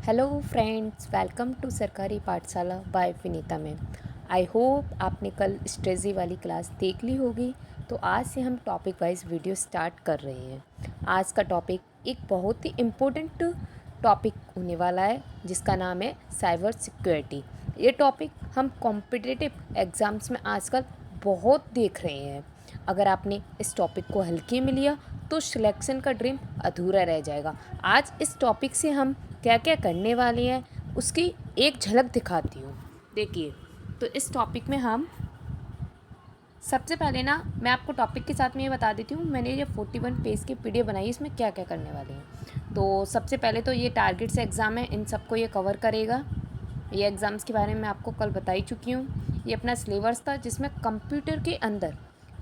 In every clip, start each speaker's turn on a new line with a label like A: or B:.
A: Hello friends, welcome to Sarkari Pathshala by Vinita ma'am. I hope आपने कल स्ट्रेजी वाली क्लास देख ली होगी। तो आज से हम टॉपिक वाइज वीडियो स्टार्ट कर रहे हैं। आज का टॉपिक एक बहुत ही इम्पोर्टेंट टॉपिक होने वाला है जिसका नाम है साइबर सिक्योरिटी। ये टॉपिक हम कॉम्पिटिटिव एग्ज़ाम्स में आजकल बहुत देख रहे हैं। अगर आपने इस टॉपिक को हल्के में लिया तो सिलेक्शन का ड्रीम अधूरा रह जाएगा। आज इस टॉपिक से हम क्या क्या करने वाले हैं उसकी एक झलक दिखाती हूँ। देखिए, तो इस टॉपिक में हम सबसे पहले ना मैं आपको टॉपिक के साथ में ये बता देती हूँ। मैंने ये 41 पेज की पीडीएफ बनाई, इसमें क्या क्या करने वाले हैं। तो सबसे पहले तो ये टारगेट से एग्ज़ाम है, इन सबको ये कवर करेगा। ये एग्ज़ाम्स के बारे में मैं आपको कल बता ही चुकी हूँ। ये अपना सिलेबस था जिसमें कंप्यूटर के अंदर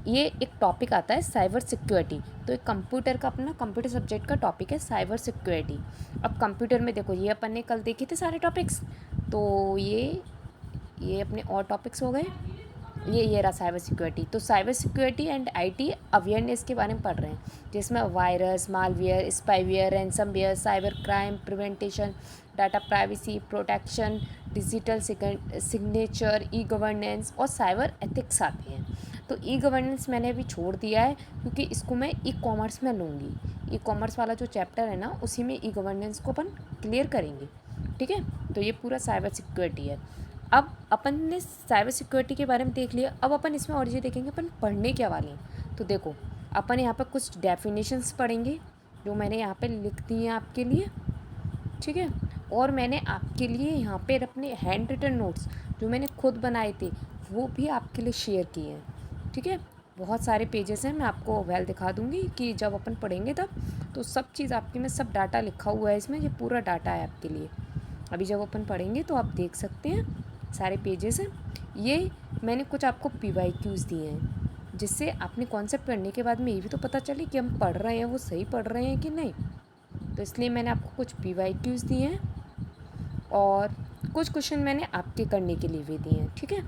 A: ये एक टॉपिक आता है साइबर सिक्योरिटी। तो एक कंप्यूटर का अपना कंप्यूटर सब्जेक्ट का टॉपिक है साइबर सिक्योरिटी। अब कंप्यूटर में देखो, ये अपन ने कल देखे थे सारे टॉपिक्स। तो ये अपने और टॉपिक्स हो गए। ये रहा साइबर सिक्योरिटी। तो cyber security and IT awareness के बारे में पढ़ रहे हैं, जिसमें virus, malware, spyware, ransomware, cyber crime prevention, data privacy protection, digital signature, e governance और साइबर एथिक्स आते हैं। तो ई गवर्नेंस मैंने अभी छोड़ दिया है क्योंकि इसको मैं ई कॉमर्स में लूँगी। ई कॉमर्स वाला जो चैप्टर है ना, उसी में ई गवर्नेंस को अपन क्लियर करेंगे। ठीक है, तो ये पूरा साइबर सिक्योरिटी है। अब अपन ने साइबर सिक्योरिटी के बारे में देख लिया। अब अपन इसमें और ये देखेंगे अपन पढ़ने क्या वाले हैं। तो देखो, अपन यहाँ पर कुछ डेफिनेशंस पढ़ेंगे जो मैंने यहाँ पे लिख दी हैं आपके लिए। ठीक है, और मैंने आपके लिए यहाँ पे अपने हैंड रिटन नोट्स जो मैंने खुद बनाए थे वो भी आपके लिए शेयर किए हैं। ठीक है, बहुत सारे पेजेस हैं, मैं आपको वेल दिखा दूँगी कि जब अपन पढ़ेंगे तब तो सब चीज़ आपके में सब डाटा लिखा हुआ है। इसमें ये पूरा डाटा है आपके लिए। अभी जब अपन पढ़ेंगे तो आप देख सकते हैं, सारे पेजेस हैं। ये मैंने कुछ आपको PYQs दिए हैं जिससे आपने कॉन्सेप्ट पढ़ने के बाद में ये भी तो पता चले कि हम पढ़ रहे हैं वो सही पढ़ रहे हैं कि नहीं। तो इसलिए मैंने आपको कुछ PYQs दिए हैं और कुछ क्वेश्चन मैंने आपके करने के लिए भी दिए हैं। ठीक है,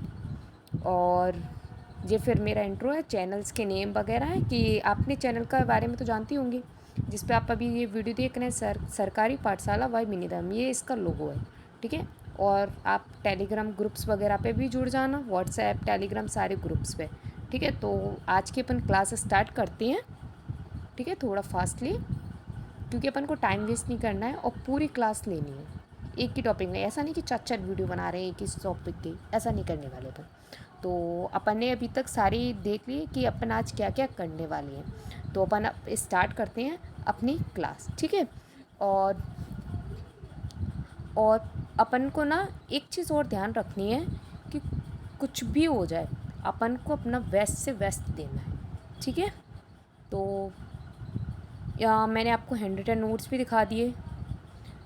A: और ये फिर मेरा इंट्रो है, चैनल्स के नेम वगैरह है कि आपने चैनल का बारे में तो जानती होंगी जिस पे आप अभी ये वीडियो देख रहे हैं, सरकारी पाठशाला वाई विनीता, ये इसका लोगो है। ठीक है, और आप टेलीग्राम ग्रुप्स वगैरह पे भी जुड़ जाना, व्हाट्सएप, टेलीग्राम, सारे ग्रुप्स पे। ठीक है, तो आज की अपन क्लास स्टार्ट करते हैं। ठीक है, थोड़ा फास्टली क्योंकि अपन को टाइम वेस्ट नहीं करना है और पूरी क्लास लेनी है। एक ही टॉपिक में, ऐसा नहीं कि 4 वीडियो बना रहे हैं एक ही टॉपिक की, ऐसा नहीं करने वाले अपन। तो अपन ने अभी तक सारी देख ली कि अपन आज क्या क्या करने वाले हैं। तो अपन अब स्टार्ट करते हैं अपनी क्लास। ठीक है, और अपन को ना एक चीज़ और ध्यान रखनी है कि कुछ भी हो जाए अपन को अपना बेस्ट से बेस्ट देना है। ठीक है, तो मैंने आपको हैंड रिटन नोट्स भी दिखा दिए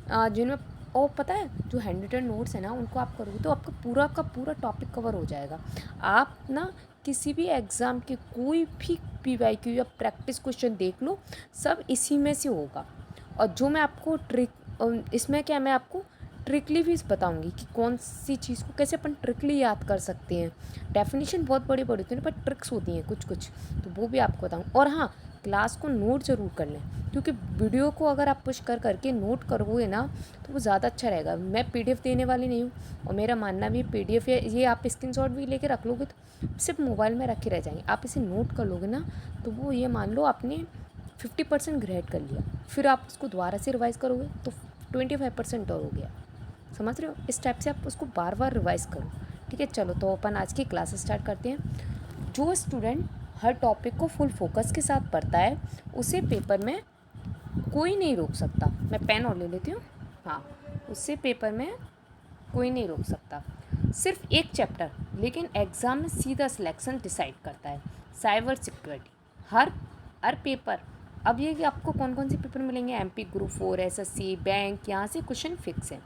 A: जिनमें, और पता है जो हैंड रिटन नोट्स है ना उनको आप करोगे तो आपका पूरा का पूरा टॉपिक कवर हो जाएगा। आप ना किसी भी एग्ज़ाम के कोई भी PYQ या प्रैक्टिस क्वेश्चन देख लो, सब इसी में से होगा। और जो मैं आपको इसमें क्या, मैं आपको ट्रिकली भी बताऊंगी कि कौन सी चीज़ को कैसे अपन ट्रिकली याद कर सकते हैं। डेफिनेशन बहुत बड़ी बड़ी होती है पर ट्रिक्स होती हैं कुछ कुछ, तो वो भी आपको बताऊँ। और हाँ, क्लास को नोट ज़रूर कर लें क्योंकि वीडियो को अगर आप पुश कर करके नोट करोगे ना तो वो ज़्यादा अच्छा रहेगा। मैं PDF देने वाली नहीं हूँ और मेरा मानना भी PDF ये आप स्क्रीनशॉट भी लेके रख लोगे तो सिर्फ मोबाइल में रखे रह जाएंगे। आप इसे नोट कर लोगे ना तो वो ये मान लो आपने 50% ग्रेड कर लिया, फिर आप उसको दोबारा से रिवाइज़ करोगे तो 25% और हो गया। समझ रहे हो, इस टाइप से आप उसको बार बार रिवाइज़ करो। ठीक है, चलो तो अपन आज की क्लास स्टार्ट करते हैं। जो स्टूडेंट हर टॉपिक को फुल फोकस के साथ पढ़ता है उसे पेपर में कोई नहीं रोक सकता। मैं पेन और ले लेती हूँ। हाँ, उससे पेपर में कोई नहीं रोक सकता। सिर्फ एक चैप्टर लेकिन एग्ज़ाम में सीधा सिलेक्शन डिसाइड करता है, साइबर सिक्योरिटी। हर पेपर, अब ये कि आपको कौन कौन से पेपर मिलेंगे, MP ग्रुप 4, SSC, बैंक, यहाँ से क्वेश्चन फिक्स है।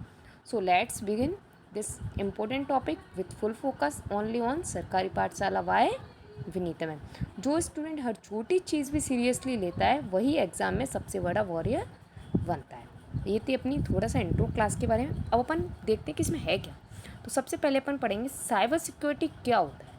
A: So let's begin this important topic with full focus only on सरकारी पाठशाला वाई विनीता मैम। जो स्टूडेंट हर छोटी चीज़ भी सीरियसली लेता है वही एग्ज़ाम में सबसे बड़ा वॉरियर बनता है। ये थी अपनी थोड़ा सा इंट्रो क्लास के बारे में। अब अपन देखते हैं कि इसमें है क्या। तो सबसे पहले अपन पढ़ेंगे साइबर सिक्योरिटी क्या होता है।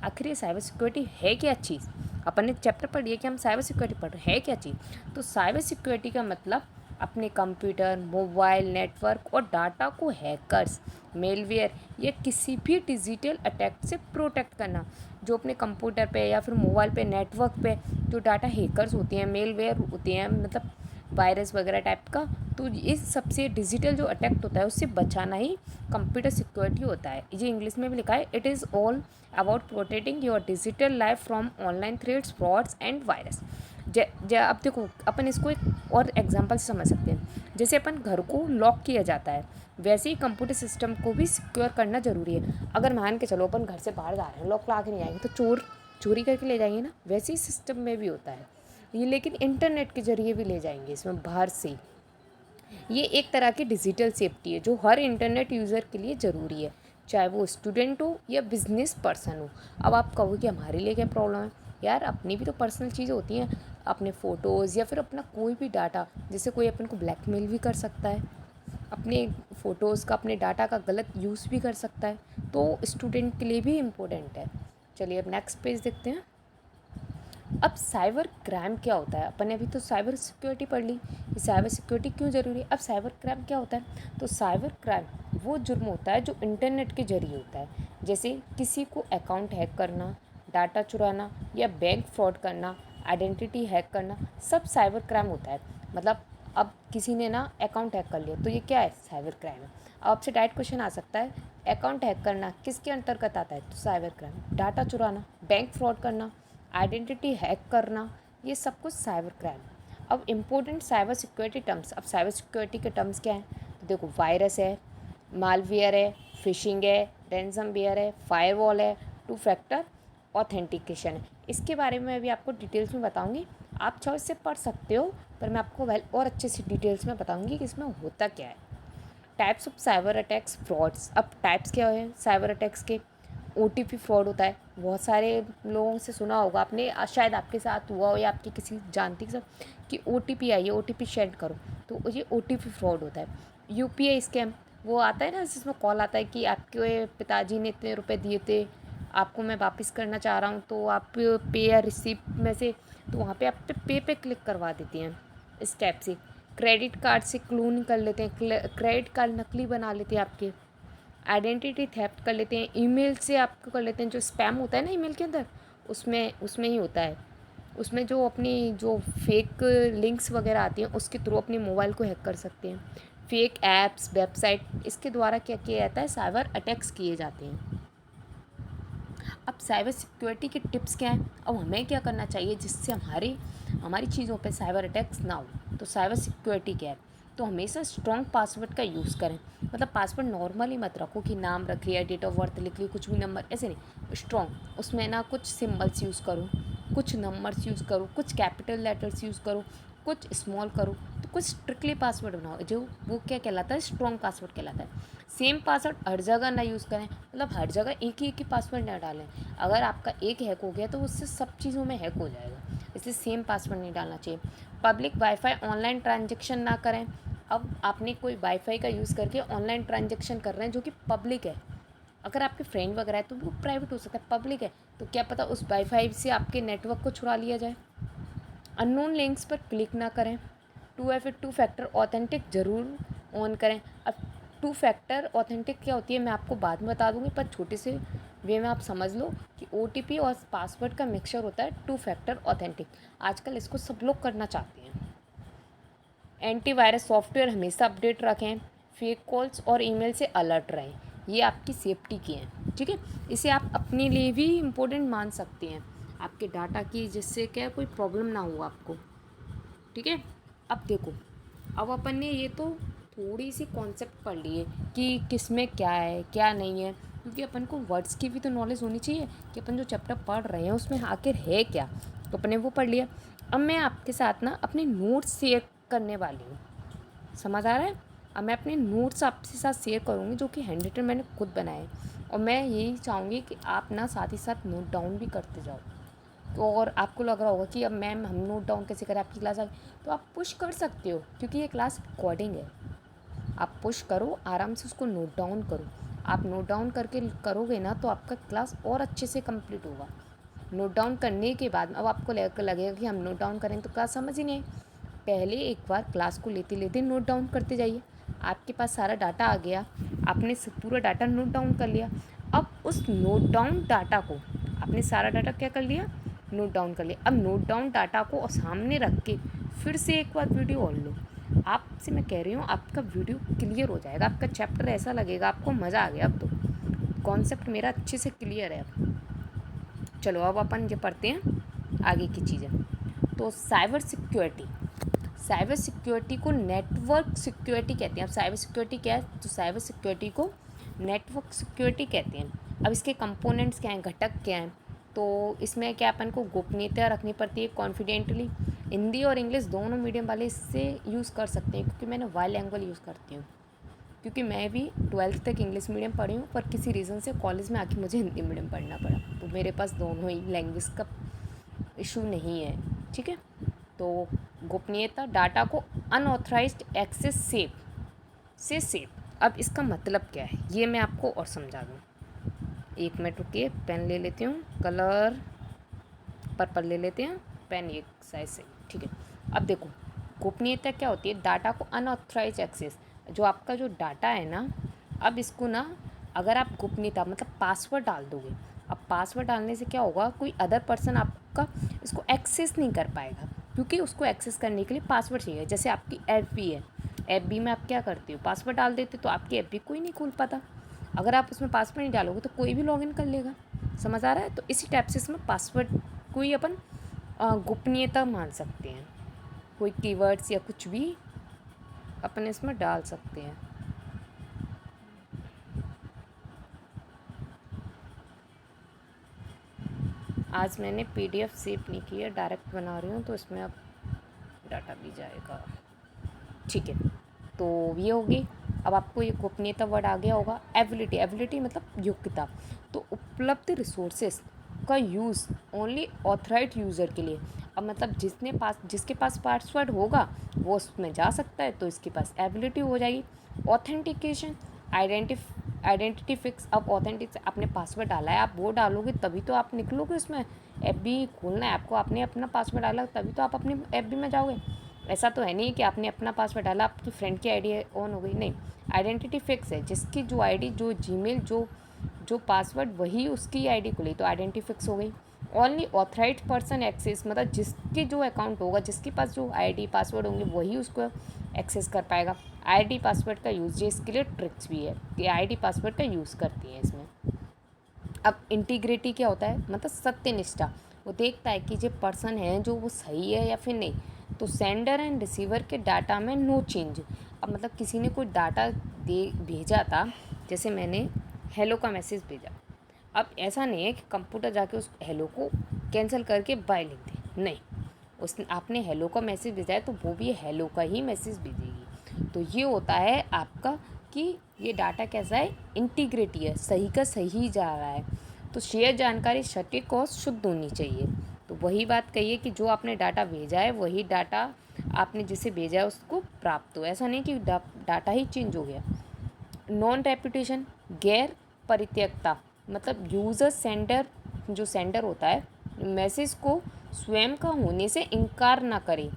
A: आखिर ये साइबर सिक्योरिटी है क्या चीज़। अपन ने चैप्टर पढ़ लिया कि हम साइबर सिक्योरिटी पढ़ रहे हैं क्या चीज़। तो साइबर सिक्योरिटी का मतलब अपने कंप्यूटर, मोबाइल नेटवर्क और डाटा को हैकर्स, मेलवेयर या किसी भी डिजिटल अटैक से प्रोटेक्ट करना। जो अपने कंप्यूटर पे या फिर मोबाइल पे, नेटवर्क पे जो डाटा हैकर्स होती हैं, मेलवेयर होती हैं, मतलब वायरस वगैरह टाइप का, तो इस सबसे डिजिटल जो अटैक होता है उससे बचाना ही कंप्यूटर सिक्योरिटी होता है। ये इंग्लिश में भी लिखा है, it is all about protecting your digital life from online threats, frauds and virus. अब देखो, अपन इसको एक और एग्जांपल से समझ सकते हैं। जैसे अपन घर को लॉक किया जाता है, वैसे ही कंप्यूटर सिस्टम को भी सिक्योर करना ज़रूरी है। अगर मान के चलो अपन घर से बाहर जा रहे हैं, लॉक लगा के नहीं आएंगे तो चोर चोरी करके ले जाएंगे ना, वैसे ही सिस्टम में भी होता है ये, लेकिन इंटरनेट के ज़रिए भी ले जाएंगे इसमें बाहर से। ये एक तरह की डिजिटल सेफ्टी है जो हर इंटरनेट यूज़र के लिए ज़रूरी है, चाहे वो स्टूडेंट हो या बिजनेस पर्सन हो। अब आप कहो कि हमारे लिए क्या प्रॉब्लम है, यार अपनी भी तो पर्सनल चीज़ें होती हैं, अपने फ़ोटोज़ या फिर अपना कोई भी डाटा, जैसे कोई अपन को ब्लैकमेल भी कर सकता है, अपने फ़ोटोज़ का, अपने डाटा का गलत यूज़ भी कर सकता है, तो स्टूडेंट के लिए भी इम्पोर्टेंट है। चलिए अब नेक्स्ट पेज देखते हैं। अब साइबर क्राइम क्या होता है, अपन ने अभी तो साइबर सिक्योरिटी पढ़ ली कि साइबर सिक्योरिटी क्यों ज़रूरी है। अब साइबर क्राइम क्या होता है, तो साइबर क्राइम वो जुर्म होता है जो इंटरनेट के जरिए होता है, जैसे किसी को अकाउंट हैक करना, डाटा चुराना या बैंक फ्रॉड करना, आइडेंटिटी हैक करना, सब साइबर क्राइम होता है। मतलब अब किसी ने ना अकाउंट हैक कर लिया तो ये क्या है, साइबर क्राइम है। अब आपसे डायरेक्ट क्वेश्चन आ सकता है, अकाउंट हैक करना किसके अंतर्गत आता है, तो साइबर क्राइम। डाटा चुराना, बैंक फ्रॉड करना, आइडेंटिटी हैक करना, ये सब कुछ साइबर क्राइम। अब इम्पोर्टेंट साइबर सिक्योरिटी टर्म्स, अब साइबर सिक्योरिटी के टर्म्स क्या हैं, तो देखो वायरस है, मालवेयर है, फिशिंग है, रैंसमवेयर है, फायरवॉल है, टू फैक्टर ऑथेंटिकेशन है। इसके बारे में अभी आपको डिटेल्स में बताऊंगी, आप चाहो इससे पढ़ सकते हो, पर मैं आपको और अच्छे से डिटेल्स में बताऊंगी कि इसमें होता क्या है। Types of cyber attacks, frauds. अब टाइप्स क्या है साइबर अटैक्स के, ओटीपी फ्रॉड होता है, बहुत सारे लोगों से सुना होगा आपने, शायद आपके साथ हुआ हो या आपके किसी जानती के साथ, कि ओटीपी आई है, ओटीपी शेयर करो, तो ये ओटीपी फ्रॉड होता है। यूपीआई स्कैम, वो आता है ना जिसमें कॉल आता है कि आपके पिताजी ने इतने रुपए दिए थे, आपको मैं वापस करना चाह रहा हूँ, तो आप पे या रिसीप्ट में से, तो वहाँ पे आप पे क्लिक करवा देती हैं इस टैप से। क्रेडिट कार्ड से क्लोन कर लेते हैं, क्रेडिट कार्ड नकली बना लेते हैं आपके, आइडेंटिटी थेफ्ट कर लेते हैं, ईमेल से आपको कर लेते हैं, जो स्पैम होता है ना ईमेल के अंदर, उसमें उसमें ही होता है, उसमें जो अपनी जो फेक लिंक्स वगैरह आती हैं उसके थ्रू अपने मोबाइल को हैक कर सकते हैं। फेक ऐप्स, वेबसाइट, इसके द्वारा क्या किया जाता है, साइबर अटैक्स किए जाते हैं। अब साइबर सिक्योरिटी के टिप्स क्या हैं, अब हमें क्या करना चाहिए जिससे हमारी चीज़ों पे साइबर अटैक्स ना हो। तो साइबर सिक्योरिटी क्या है, तो हमेशा स्ट्रॉन्ग पासवर्ड का यूज़ करें। मतलब पासवर्ड नॉर्मली मत रखो कि नाम रखिए या डेट ऑफ बर्थ लिख ली, कुछ भी नंबर, ऐसे नहीं, स्ट्रॉन्ग। उसमें ना कुछ सिम्बल्स यूज़ करो, कुछ नंबर्स यूज़ करो, कुछ कैपिटल लेटर्स यूज़ करो, कुछ स्मॉल करो, तो कुछ स्ट्रिक्टली पासवर्ड बनाओ, जो वो क्या कहलाता है, स्ट्रॉन्ग पासवर्ड कहलाता है। सेम पासवर्ड हर जगह ना यूज़ करें, मतलब हर जगह एक ही पासवर्ड ना डालें। अगर आपका एक हैक हो गया तो उससे सब चीज़ों में हैक हो जाएगा, इसलिए सेम पासवर्ड नहीं डालना चाहिए। पब्लिक वाईफाई ऑनलाइन ट्रांजेक्शन ना करें। अब आपने कोई वाईफाई का यूज़ करके ऑनलाइन ट्रांजेक्शन कर रहे हैं जो कि पब्लिक है, अगर आपके फ्रेंड वगैरह है तो वो प्राइवेट हो सकता है, पब्लिक है तो क्या पता उस वाईफाई से आपके नेटवर्क को छुड़ा लिया जाए। अननोन लिंक्स पर क्लिक ना करें। टू फैक्टर ऑथेंटिक ज़रूर ऑन करें। अब टू फैक्टर ऑथेंटिक क्या होती है मैं आपको बाद में बता दूंगी, पर छोटे से वे में आप समझ लो कि ओटीपी और पासवर्ड का मिक्सचर होता है टू फैक्टर ऑथेंटिक। आजकल इसको सब लोग करना चाहते हैं। एंटीवायरस सॉफ्टवेयर हमेशा अपडेट रखें। फेक कॉल्स और ईमेल से अलर्ट रहें, ये आपकी सेफ्टी की हैं, ठीक है। इसे आप अपने लिए भी इम्पोर्टेंट मान सकते हैं, आपके डाटा की, जिससे क्या कोई प्रॉब्लम ना हो आपको, ठीक है। अब देखो, अब अपन ने ये तो थोड़ी सी कॉन्सेप्ट पढ़ ली है कि किस में क्या है क्या नहीं है, क्योंकि अपन को वर्ड्स की भी तो नॉलेज होनी चाहिए कि अपन जो चैप्टर पढ़ रहे हैं उसमें आखिर है क्या, तो अपन ने वो पढ़ लिया। अब मैं आपके साथ ना अपने नोट्स शेयर करने वाली हूँ, समझ आ रहा है। अब मैं अपने नोट्स आपके साथ शेयर करूँगी जो कि हैंड रिटन मैंने खुद बनाए, और मैं यही चाहूँगी कि आप ना साथ ही साथ नोट डाउन भी करते जाओ। तो और आपको लग रहा होगा कि अब मैम हम नोट डाउन कैसे करें, आपकी क्लास आ गई, तो आप पुश कर सकते हो क्योंकि ये क्लास रिकॉर्डिंग है। आप पुश करो, आराम से उसको नोट डाउन करो। आप नोट डाउन करके करोगे ना तो आपका क्लास और अच्छे से कंप्लीट होगा। नोट डाउन करने के बाद अब आपको लगेगा कि हम नोट डाउन करें तो क्लास समझ ही नहीं आई, पहले एक बार क्लास को लेते लेते नोट डाउन करते जाइए। आपके पास सारा डाटा आ गया, आपने पूरा डाटा नोट डाउन कर लिया। अब उस नोट डाउन डाटा को, आपने सारा डाटा क्या कर लिया, नोट डाउन कर लिया। अब नोट डाउन डाटा को सामने रख के फिर से एक बार वीडियो और लो। आपसे मैं कह रही हूँ, आपका वीडियो क्लियर हो जाएगा, आपका चैप्टर ऐसा लगेगा आपको मज़ा आ गया। अब तो कॉन्सेप्ट मेरा अच्छे से क्लियर है। अब चलो, अब अपन ये पढ़ते हैं आगे की चीज़ें। तो साइबर सिक्योरिटी को नेटवर्क सिक्योरिटी कहते हैं। अब साइबर सिक्योरिटी क्या है, तो साइबर सिक्योरिटी को नेटवर्क सिक्योरिटी कहते हैं। अब इसके कंपोनेंट्स क्या हैं, घटक क्या हैं, तो इसमें क्या अपन को गोपनीयता रखनी पड़ती है, कॉन्फिडेंटली। हिंदी और इंग्लिश दोनों मीडियम वाले इससे यूज़ कर सकते हैं, क्योंकि मैंने बाइलिंगुअल यूज़ करती हूँ, क्योंकि मैं भी 12th तक इंग्लिश मीडियम पढ़ी हूँ, पर किसी रीज़न से कॉलेज में आके मुझे हिंदी मीडियम पढ़ना पड़ा, तो मेरे पास दोनों ही लैंग्वेज का इशू नहीं है। ठीक है, तो गोपनीयता, डाटा को अनऑथराइज्ड एक्सेस से सेव। अब इसका मतलब क्या है ये मैं आपको और समझा दूँ। एक मिनट रुकिए, पेन ले लेती हूँ, कलर पर्पल ले लेते हैं, पेन एक साइज से। ठीक है, अब देखो गोपनीयता क्या होती है, डाटा को अनऑथराइज एक्सेस, जो आपका जो डाटा है ना, अब इसको ना अगर आप गोपनीयता मतलब पासवर्ड डाल दोगे, अब पासवर्ड डालने से क्या होगा, कोई अदर पर्सन आपका इसको एक्सेस नहीं कर पाएगा, क्योंकि उसको एक्सेस करने के लिए पासवर्ड चाहिए। जैसे आपकी FB है, FB में आप क्या करते हो, पासवर्ड डाल देते, तो आपकी FB कोई नहीं खोल पाता। अगर आप उसमें पासवर्ड नहीं डालोगे तो कोई भी लॉगिन कर लेगा। समझ आ रहा है, तो इसी टाइप से इसमें पासवर्ड को ही अपन गोपनीयता मान सकते हैं। कोई कीवर्ड्स या कुछ भी अपन इसमें डाल सकते हैं। आज मैंने PDF सेव नहीं की है, डायरेक्ट बना रही हूँ, तो इसमें अब डाटा भी जाएगा। ठीक है, तो ये होगी। अब आपको ये गोपनीयता वर्ड आ गया होगा। एबिलिटी मतलब योग्यता, तो उपलब्ध रिसोर्सेस का यूज़ ओनली ऑथराइज्ड यूज़र के लिए। अब मतलब जिसके पास पासवर्ड होगा वो उसमें जा सकता है, तो इसके पास एबिलिटी हो जाएगी। Authentication, identity fix. अब ऑथेंटिक आपने पासवर्ड डाला है, आप वो डालोगे तभी तो आप निकलोगे उसमें। FB खोलना है आपको, आपने अपना पासवर्ड डाला तभी तो आप अपनी FB में जाओगे। ऐसा तो है नहीं कि आपने अपना पासवर्ड डाला आपकी फ्रेंड की आईडी ऑन हो गई, नहीं। आइडेंटिटी फिक्स है, जिसकी जो आईडी, जो जीमेल, जो पासवर्ड वही उसकी आईडी खुली, तो आइडेंटिटी फिक्स हो गई। ओनली ऑथराइज पर्सन एक्सेस, मतलब जिसके जो अकाउंट होगा, जिसके पास जो आईडी पासवर्ड होंगे वही उसको एक्सेस कर पाएगा। आईडी पासवर्ड का यूज़, ये इसके लिए ट्रिक्स भी है कि आईडी पासवर्ड का यूज़ करती है इसमें। अब इंटीग्रिटी क्या होता है, मतलब सत्यनिष्ठा। वो देखता है कि जो पर्सन है जो वो सही है या फिर नहीं। तो सेंडर एंड रिसीवर के डाटा में नो चेंज। अब मतलब किसी ने कोई डाटा भेजा था, जैसे मैंने हेलो का मैसेज भेजा, अब ऐसा नहीं है कि कंप्यूटर जाके उस हेलो को कैंसिल करके बाय लिख दे, नहीं। उसने आपने हेलो का मैसेज भेजा है तो वो भी हेलो का ही मैसेज भेजेगी। तो ये होता है आपका कि ये डाटा कैसा है, इंटीग्रिटी है, सही का सही जा रहा है। तो शेयर जानकारी सटीक और शुद्ध होनी चाहिए। तो वही बात कहिए कि जो आपने डाटा भेजा है वही डाटा आपने जिसे भेजा है उसको प्राप्त हो, ऐसा नहीं कि डाटा ही चेंज हो गया। नॉन रेपुटेशन, गैर परित्यक्ता, मतलब यूज़र सेंडर, जो सेंडर होता है मैसेज को स्वयं का होने से इनकार ना करे,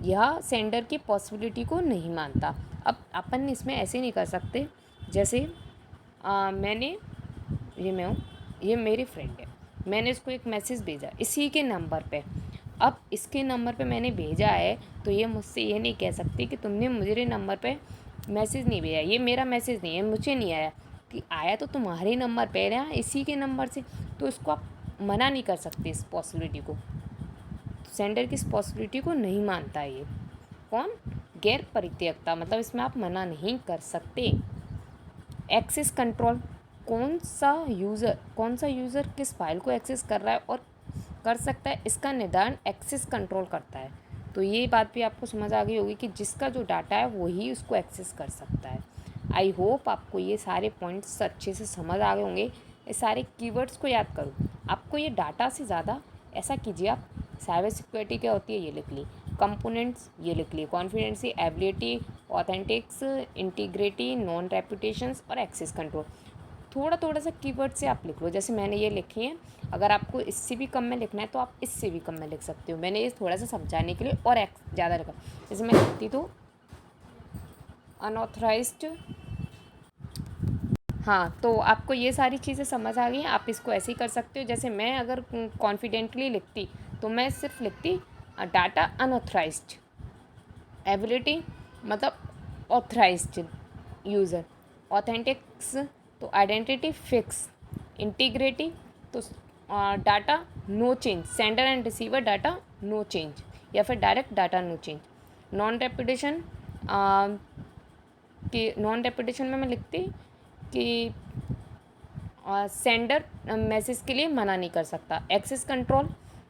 A: यह सेंडर की पॉसिबिलिटी को नहीं मानता। अब अपन इसमें ऐसे नहीं कर सकते, जैसे मैंने, ये मैं हूँ, ये मेरी फ्रेंड है, मैंने इसको एक मैसेज भेजा इसी के नंबर पे। अब इसके नंबर पे मैंने भेजा है, तो ये मुझसे ये नहीं कह सकती कि तुमने मेरे नंबर पे मैसेज नहीं भेजा, ये मेरा मैसेज नहीं है, मुझे नहीं आया, कि आया तो तुम्हारे नंबर पे ना, इसी के नंबर से। तो इसको आप मना नहीं कर सकते, इस पॉसिबिलिटी को। सेंडर की इस पॉसिबिलिटी को नहीं मानता है ये। कौन, गैर परित्यक्ता, मतलब इसमें आप मना नहीं कर सकते। एक्सेस कंट्रोल, कौन सा यूज़र किस फाइल को एक्सेस कर रहा है और कर सकता है, इसका निर्धारण एक्सेस कंट्रोल करता है। तो ये बात भी आपको समझ आ गई होगी कि जिसका जो डाटा है वही उसको एक्सेस कर सकता है। आई होप आपको ये सारे पॉइंट्स अच्छे से समझ आ गए होंगे। ये सारे कीवर्ड्स को याद करो। आपको ये डाटा से ज़्यादा ऐसा कीजिए, आप साइबर सिक्योरिटी क्या होती है ये लिख ली, कंपोनेंट्स ये लिख लिए, कॉन्फिडेंसी, एबिलिटी, ऑथेंटिक्स, इंटीग्रिटी, नॉन रेपुटेशंस और एक्सेस कंट्रोल। थोड़ा थोड़ा सा कीवर्ड से आप लिख लो। जैसे मैंने ये लिखी है, अगर आपको इससे भी कम में लिखना है तो आप इससे भी कम में लिख सकते हो। मैंने ये थोड़ा सा समझाने के लिए और ज़्यादा लिखा। जैसे मैं लिखती तो अनऑथराइज्ड, हाँ, तो आपको ये सारी चीज़ें समझ आ गई। आप इसको ऐसे ही कर सकते हो। जैसे मैं अगर कॉन्फिडेंटली लिखती तो मैं सिर्फ लिखती डाटा अनऑथराइज्ड, एबिलिटी मतलब ऑथराइज्ड यूज़र, ऑथेंटिक्स तो आइडेंटिटी फिक्स, इंटीग्रिटी तो data no change, sender and receiver data no change, या फिर direct data no change. Non repudiation कि नॉन रेपिटेशन में मैं लिखती कि सेंडर मैसेज के लिए मना नहीं कर सकता। एक्सेस कंट्रोल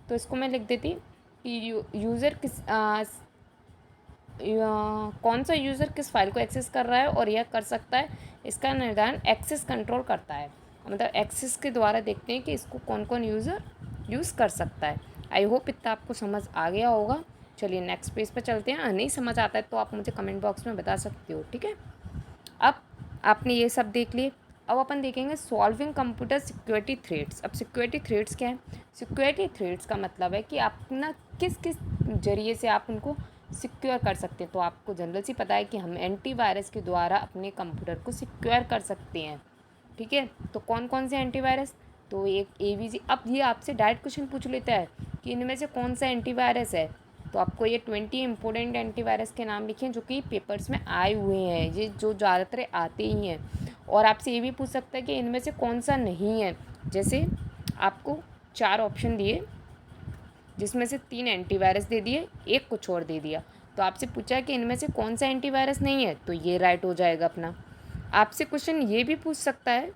A: तो इसको मैं लिख देती कि यूज़र किस कौन सा यूज़र किस फाइल को एक्सेस कर रहा है और यह कर सकता है, इसका निर्धारण एक्सेस कंट्रोल करता है। मतलब एक्सेस के द्वारा देखते हैं कि इसको कौन कौन यूज़र यूज़ कर सकता है। आई होप इतना आपको समझ आ गया होगा। चलिए नेक्स्ट पेज पर चलते हैं। नहीं समझ आता है तो आप मुझे कमेंट बॉक्स में बता सकते हो, ठीक है। अब आपने ये सब देख लिए। अब अपन देखेंगे सॉल्विंग कंप्यूटर सिक्योरिटी थ्रेड्स। अब सिक्योरिटी थ्रेड्स क्या है? सिक्योरिटी थ्रेड्स का मतलब है कि आप ना किस किस जरिए से आप उनको सिक्योर कर सकते हैं। तो आपको जनरल सी पता है कि हम एंटीवायरस के द्वारा अपने कंप्यूटर को सिक्योर कर सकते हैं, ठीक है। तो कौन कौन से एंटीवायरस? तो एक एवीजी। अब ये आपसे डायरेक्ट क्वेश्चन पूछ लेता है कि इनमें से कौन सा एंटीवायरस है। तो आपको ये 20 इंपॉर्टेंट एंटीवायरस के नाम लिखे हैं जो कि पेपर्स में आए हुए हैं, ये जो ज़्यादातर आते ही हैं। और आपसे ये भी पूछ सकता है कि इनमें से कौन सा नहीं है। जैसे आपको 4 ऑप्शन दिए जिसमें से 3 एंटीवायरस दे दिए, एक कुछ और दे दिया। तो आपसे पूछा कि इनमें से कौन सा एंटीवायरस नहीं है, तो ये राइट हो जाएगा अपना। आपसे क्वेश्चन ये भी पूछ सकता है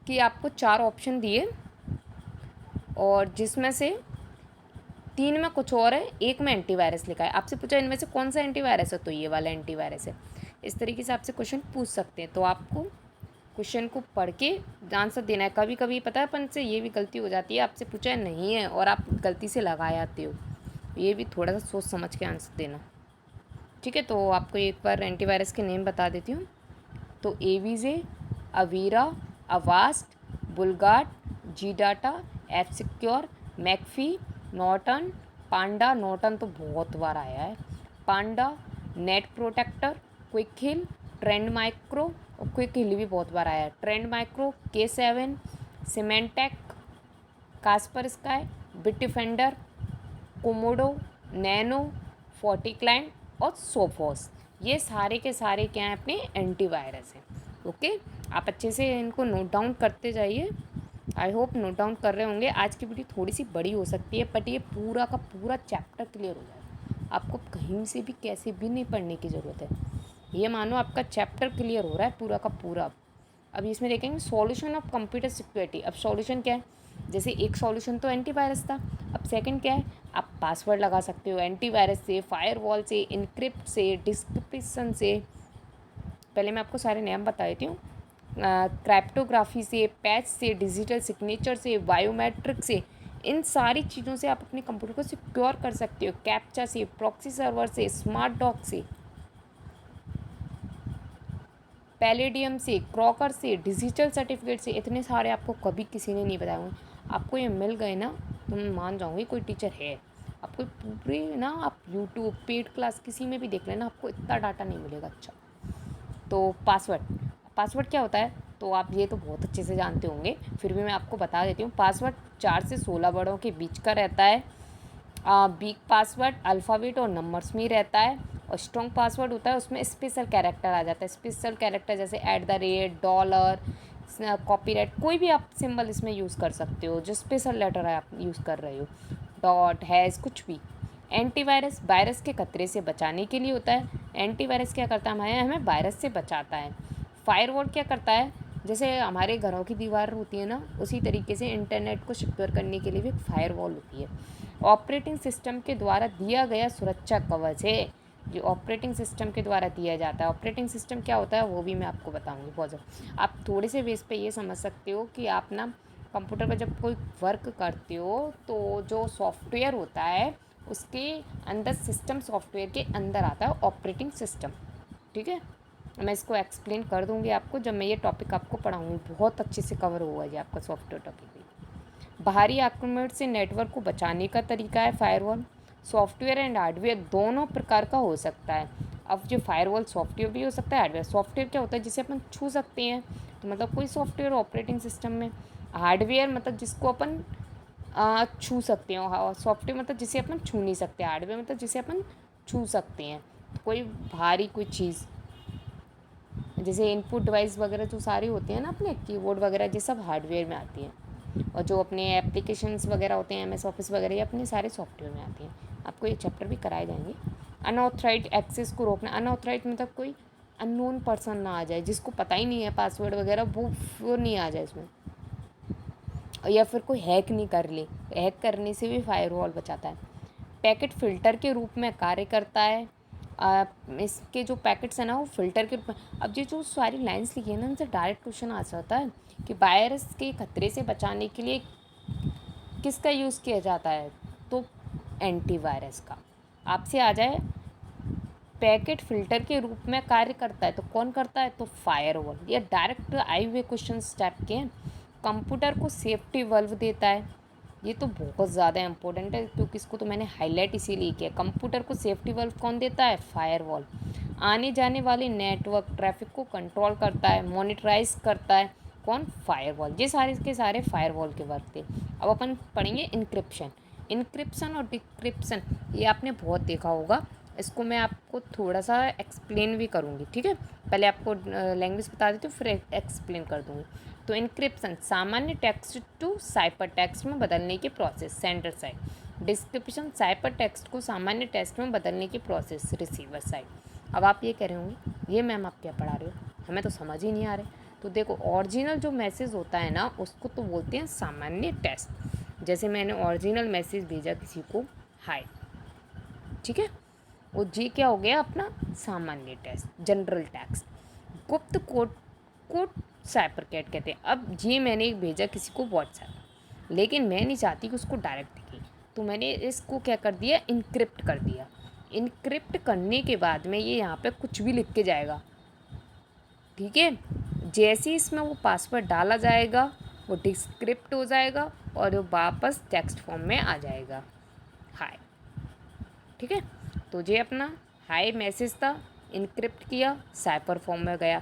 A: कि आपको 4 ऑप्शन दिए और जिसमें से 3 में कुछ और है, एक में एंटीवायरस लिखा है। आपसे पूछा इनमें से कौन सा एंटीवायरस है, तो ये वाला एंटीवायरस है। इस तरीके से आपसे क्वेश्चन पूछ सकते हैं। तो आपको क्वेश्चन को पढ़ के आंसर देना है। कभी कभी पता है अपन से ये भी गलती हो जाती है, आपसे पूछा है नहीं है और आप गलती से लगा आते हो। ये भी थोड़ा सा सोच समझ के आंसर देना, ठीक है। तो आपको एक बार एंटीवायरस के नेम बता देती हूँ। तो AVG, Avira, Avast, BullGuard, G Data, F Secure, McAfee, Norton, Panda. Norton तो बहुत बार आया है। Panda, net protector, Quick Heal, Trend Micro. और क्विक हिल भी बहुत बार आया है। Trend Micro, K7, Symantec, Kaspersky, Bitdefender, Comodo, Nano, FortiClient और सोफोस। ये सारे के सारे क्या हैं? अपने एंटीवायरस हैं। ओके, आप अच्छे से इनको नोट डाउन करते जाइए। आई होप नोट डाउन कर रहे होंगे। आज की वीडियो थोड़ी सी बड़ी हो सकती है बट ये पूरा का पूरा चैप्टर क्लियर हो जाएगा। आपको कहीं से भी कैसे भी नहीं पढ़ने की ज़रूरत है। ये मानो आपका चैप्टर क्लियर हो रहा है पूरा का पूरा। अब इसमें देखेंगे सॉल्यूशन ऑफ कंप्यूटर सिक्योरिटी। अब सॉल्यूशन क्या है? जैसे एक सॉल्यूशन तो एंटीवायरस था, अब सेकंड क्या है? आप पासवर्ड लगा सकते हो एंटीवायरस से, फायरवॉल से, इनक्रिप्ट से, डिस्क्रिप्शन से। पहले मैं आपको सारे नाम बता देती हूँ। क्रिप्टोग्राफी से, पैच से, डिजिटल सिग्नेचर से, बायोमेट्रिक से। इन सारी चीज़ों से आप अपने कंप्यूटर को सिक्योर कर सकते हो। कैप्चा से, प्रॉक्सी सर्वर से, स्मार्ट डॉक से, पैलेडियम से, क्रॉकर से, डिजिटल सर्टिफिकेट से। इतने सारे आपको कभी किसी ने नहीं बताए होंगे। आपको ये मिल गए ना तो मैं मान जाऊँगी कोई टीचर है। आपको पूरे ना, आप यूट्यूब पेड क्लास किसी में भी देख लेना, आपको इतना डाटा नहीं मिलेगा। अच्छा, तो पासवर्ड। पासवर्ड क्या होता है? तो आप ये तो बहुत अच्छे से जानते होंगे, फिर भी मैं आपको बता देती हूँ। पासवर्ड 4 से 16 वर्डों के बीच का रहता है। वीक पासवर्ड अल्फ़ाबेट और नंबर्स में ही रहता है। और स्ट्रॉन्ग पासवर्ड होता है उसमें स्पेशल कैरेक्टर आ जाता है। स्पेशल कैरेक्टर जैसे @ डॉलर, कॉपीराइट, कोई भी आप सिंबल इसमें यूज़ कर सकते हो जो स्पेशल लेटर है आप यूज़ कर रहे हो, डॉट, हैश, कुछ भी। एंटीवायरस वायरस के खतरे से बचाने के लिए होता है। एंटीवायरस क्या करता है? हमें वायरस से बचाता है। फायरवॉल क्या करता है? जैसे हमारे घरों की दीवार होती है ना, उसी तरीके से इंटरनेट को सिक्योर करने के लिए भी एक फायरवॉल होती है। ऑपरेटिंग सिस्टम के द्वारा दिया गया सुरक्षा कवच है, जो ऑपरेटिंग सिस्टम के द्वारा दिया जाता है। ऑपरेटिंग सिस्टम क्या होता है वो भी मैं आपको बताऊंगी बहुत जल्द। आप थोड़े से बेस पे ये समझ सकते हो कि आप ना कंप्यूटर पर जब कोई वर्क करते हो तो जो सॉफ्टवेयर होता है उसके अंदर, सिस्टम सॉफ्टवेयर के अंदर आता है ऑपरेटिंग सिस्टम, ठीक है। मैं इसको एक्सप्लेन कर दूँगी आपको जब मैं ये टॉपिक आपको पढ़ाऊँगी, बहुत अच्छे से कवर होगा ये आपका सॉफ्टवेयर टॉपिक भी। बाहरी आक्रमण से नेटवर्क को बचाने का तरीका है फायरवॉल। सॉफ्टवेयर एंड हार्डवेयर दोनों प्रकार का हो सकता है। अब जो फायरवॉल सॉफ्टवेयर भी हो सकता है, हार्डवेयर। सॉफ्टवेयर क्या होता है, जिसे अपन छू सकते हैं, तो मतलब कोई सॉफ्टवेयर ऑपरेटिंग सिस्टम में। हार्डवेयर मतलब जिसको अपन छू सकते हैं, और सॉफ्टवेयर मतलब जिसे अपन छू नहीं सकते। हार्डवेयर मतलब जिसे अपन छू सकते हैं, तो कोई भारी कोई चीज़, जैसे इनपुट डिवाइस वगैरह जो सारे होते हैं ना अपने कीबोर्ड वगैरह, ये सब हार्डवेयर में आती हैं। और जो अपने एप्लीकेशंस वगैरह होते हैं, MS ऑफिस वगैरह, ये अपने सारे सॉफ्टवेयर में आती हैं। आपको ये चैप्टर भी कराए जाएंगे। अनऑथराइज्ड एक्सेस को रोकना। अनऑथराइज्ड मतलब कोई अननोन पर्सन ना आ जाए, जिसको पता ही नहीं है पासवर्ड वगैरह, वो नहीं आ जाए इसमें, या फिर कोई हैक नहीं कर ले। हैक करने से भी फायरवॉल बचाता है। पैकेट फ़िल्टर के रूप में कार्य करता है। इसके जो पैकेट्स हैं ना, वो फ़िल्टर के रूप में। अब ये जो सारी लाइंस लिखी है ना, इनसे डायरेक्ट क्वेश्चन आ सकता है कि वायरस के खतरे से बचाने के लिए किसका यूज़ किया जाता है, तो एंटीवायरस का। आपसे आ जाए पैकेट फ़िल्टर के रूप में कार्य करता है, तो कौन करता है, तो फायरवॉल। ये डायरेक्ट आए हुए क्वेश्चन टाइप के हैं। कंप्यूटर को सेफ्टी वल्व देता है। ये तो बहुत ज़्यादा इंपॉर्टेंट है, क्योंकि इसको तो मैंने हाईलाइट इसीलिए किया। कंप्यूटर को सेफ्टी वल्व कौन देता है, फायरवॉल। आने जाने वाले नेटवर्क ट्रैफिक को कंट्रोल करता है, मॉनिटराइज करता है, कौन, फायरवॉल। ये सारे के सारे फायरवॉल के वर्क थे। अब अपन पढ़ेंगे इंक्रिप्शन। इंक्रिप्शन और डिक्रिप्शन, ये आपने बहुत देखा होगा। इसको मैं आपको थोड़ा सा एक्सप्लेन भी करूँगी, ठीक है। पहले आपको लैंग्वेज बता देती हूँ, फिर एक्सप्लेन कर दूँगी। तो इंक्रिप्शन सामान्य टेक्स्ट टू साइपर टेक्स्ट में बदलने की process, sender side. Description cipher text को सामान्य टेक्स्ट में बदलने की प्रोसेस, रिसीवर साइड। अब आप ये कह रहे होंगे, ये मैम आप क्या पढ़ा रहे हो, हमें तो समझ ही नहीं आ रहे। तो देखो, ओरिजिनल जो मैसेज होता है ना, उसको तो बोलते हैं सामान्य टेक्स्ट। जैसे मैंने ओरिजिनल मैसेज भेजा किसी को, हाय, ठीक है, वो जी क्या हो गया अपना सामान्य टेक्स्ट, जनरल टेक्स्ट। गुप्त कोड को साइपर कैट कहते हैं। अब जी मैंने एक भेजा किसी को व्हाट्सएप, लेकिन मैं नहीं चाहती कि उसको डायरेक्ट दिखे, तो मैंने इसको क्या कर दिया, इनक्रिप्ट कर दिया। इनक्रिप्ट करने के बाद में ये यहाँ पे कुछ भी लिख के जाएगा, ठीक है। जैसे ही इसमें वो पासवर्ड डाला जाएगा, वो डिस्क्रिप्ट हो जाएगा और वो वापस टेक्स्ट फॉर्म में आ जाएगा, हाय, ठीक है। तो ये अपना हाय मैसेज था, इनक्रिप्ट किया, साइपर फॉर्म में गया।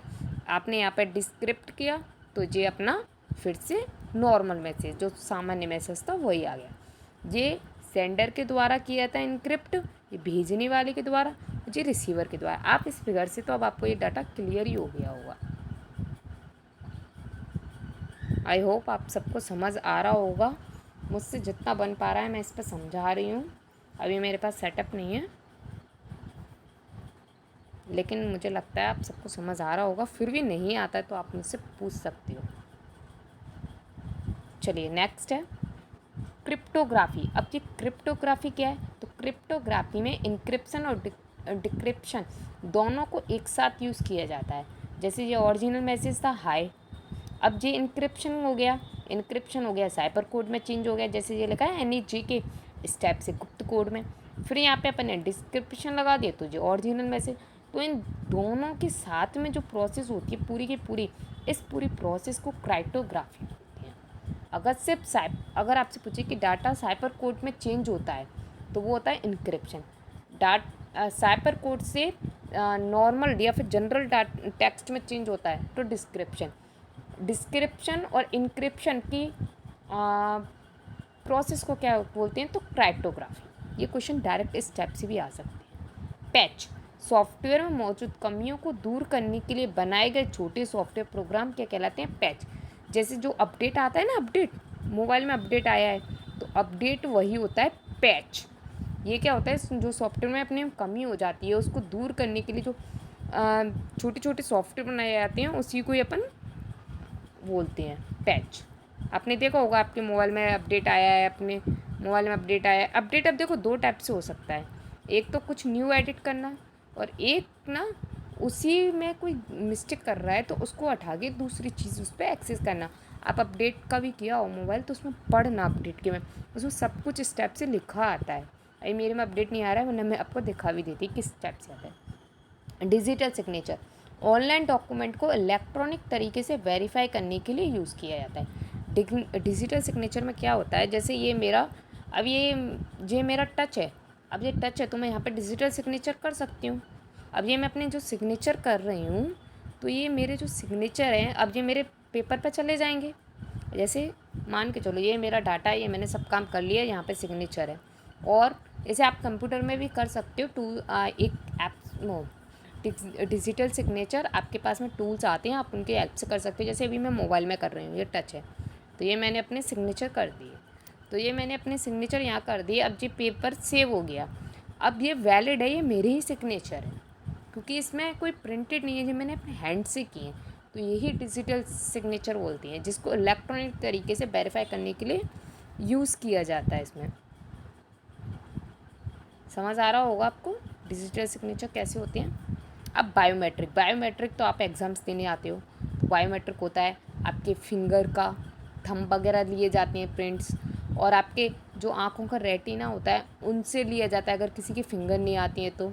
A: आपने यहाँ पे डिस्क्रिप्ट किया, तो ये अपना फिर से नॉर्मल मैसेज, जो सामान्य मैसेज था, वही आ गया। ये सेंडर के द्वारा किया था इनक्रिप्ट, ये भेजने वाले के द्वारा, ये रिसीवर के द्वारा। आप इस फिगर से तो अब आपको ये डाटा क्लियर ही हो गया होगा। आई होप आप सबको समझ आ रहा होगा। मुझसे जितना बन पा रहा है मैं इस पर समझा रही हूँ। अभी मेरे पास सेटअप नहीं है, लेकिन मुझे लगता है आप सबको समझ आ रहा होगा। फिर भी नहीं आता है तो आप मुझसे पूछ सकते हो। चलिए नेक्स्ट है क्रिप्टोग्राफी। अब ये क्रिप्टोग्राफी क्या है, तो क्रिप्टोग्राफी में इंक्रिप्शन और डिक्रिप्शन दोनों को एक साथ यूज़ किया जाता है। जैसे ये ओरिजिनल मैसेज था हाय, अब ये इंक्रिप्शन हो गया, इंक्रिप्शन हो गया साइबर कोड में चेंज हो गया। जैसे ये लिखा है NEG के स्टेप से गुप्त कोड में, फिर यहाँ पे अपन ने डिस्क्रिप्शन लगा दिया, तो ये ओरिजिनल मैसेज। तो इन दोनों के साथ में जो प्रोसेस होती है पूरी की पूरी, इस पूरी प्रोसेस को क्राइप्टोग्राफी बोलते हैं। अगर आपसे पूछे कि डाटा साइबर कोड में चेंज होता है, तो वो होता है इंक्रिप्शन। साइबर कोड से नॉर्मल या फिर जनरल टेक्स्ट में चेंज होता है, तो डिस्क्रिप्शन। डिस्क्रिप्शन और इंक्रिप्शन की प्रोसेस को क्या बोलते हैं, तो क्राइप्टोग्राफी। ये क्वेश्चन डायरेक्ट इस स्टेप से भी आ सकते हैं। पैच सॉफ्टवेयर में मौजूद कमियों को दूर करने के लिए बनाए गए छोटे सॉफ्टवेयर प्रोग्राम क्या कहलाते हैं, पैच। जैसे जो अपडेट आता है ना, अपडेट मोबाइल में अपडेट आया है, तो अपडेट वही होता है पैच। ये क्या होता है, जो सॉफ्टवेयर में अपने कमी हो जाती है उसको दूर करने के लिए जो छोटे छोटे सॉफ्टवेयर बनाए जाते हैं, उसी को ही अपन बोलते हैं पैच। आपने देखा होगा आपके मोबाइल में अपडेट आया है, अपने मोबाइल में अपडेट आया है। अपडेट अब देखो दो टाइप से हो सकता है, एक तो कुछ न्यू एडिट करना, और एक ना उसी में कोई मिस्टेक कर रहा है तो उसको हटा के दूसरी चीज़ उस पर एक्सेस करना। आप अपडेट का भी किया हो मोबाइल, तो उसमें पढ़ना अपडेट के में, उसमें सब कुछ स्टेप से लिखा आता है। अभी मेरे में अपडेट नहीं आ रहा है, वरना मैं आपको दिखा भी देती किस स्टेप से आता है। डिजिटल सिग्नेचर ऑनलाइन डॉक्यूमेंट को इलेक्ट्रॉनिक तरीके से वेरीफाई करने के लिए यूज़ किया जाता है। डिजिटल सिग्नेचर में क्या होता है, जैसे ये मेरा, अब ये मेरा टच है, अब ये टच है तो मैं यहाँ पे डिजिटल सिग्नेचर कर सकती हूँ। अब ये मैं अपने जो सिग्नेचर कर रही हूँ तो ये मेरे जो सिग्नेचर हैं अब ये मेरे पेपर पे चले जाएंगे। जैसे मान के चलो ये मेरा डाटा है, ये मैंने सब काम कर लिया, यहाँ पे सिग्नेचर है। और इसे आप कंप्यूटर में भी कर सकते हो। एक ऐप डिजिटल सिग्नेचर आपके पास में टूल्स आते हैं, आप उनके हेल्प से कर सकते हो। जैसे अभी मैं मोबाइल में कर रही हूँ, ये टच है तो ये मैंने अपने सिग्नेचर कर दिए, तो ये मैंने अपने सिग्नेचर यहाँ कर दिए। अब ये पेपर सेव हो गया, अब ये वैलिड है, ये मेरे ही सिग्नेचर है क्योंकि इसमें कोई प्रिंटेड नहीं है, जो मैंने अपने हैंड से किए हैं। तो यही डिजिटल सिग्नेचर बोलती हैं, जिसको इलेक्ट्रॉनिक तरीके से वेरीफाई करने के लिए यूज़ किया जाता है। इसमें समझ आ रहा होगा आपको डिजिटल सिग्नेचर कैसे होते हैं। अब बायोमेट्रिक तो आप एग्ज़ाम्स देने आते हो, तो बायोमेट्रिक होता है आपके फिंगर का, थंब वगैरह लिए जाते हैं प्रिंट्स, और आपके जो आँखों का रेटिना होता है उनसे लिया जाता है अगर किसी की फिंगर नहीं आती है तो।